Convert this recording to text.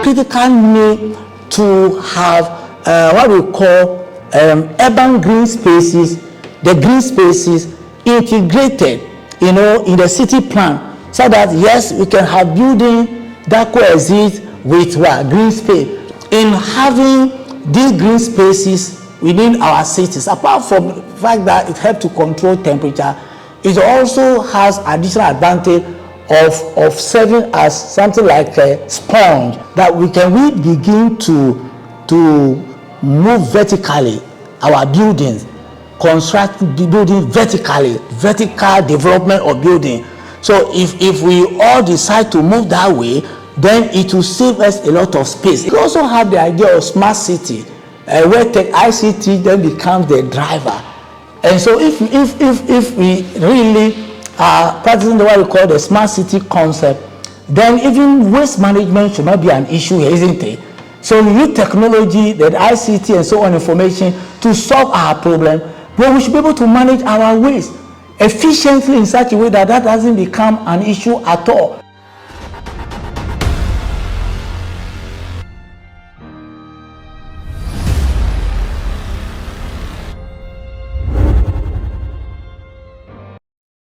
critical need to have what we call urban green spaces, the green spaces integrated, in the city plan, so that yes, we can have building that coexist with what green space. In having these green spaces within our cities, apart from the fact that it helps to control temperature, it also has additional advantage of serving as something like a sponge that we begin to move vertically our buildings, construct buildings vertically, vertical development of building. So if we all decide to move that way, then it will save us a lot of space. We also have the idea of smart city, where ICT then becomes the driver. And so if we really are practicing what we call the smart city concept, then even waste management should not be an issue here, isn't it? So we use technology, the ICT and so on, information to solve our problem, but we should be able to manage our waste efficiently in such a way that that doesn't become an issue at all.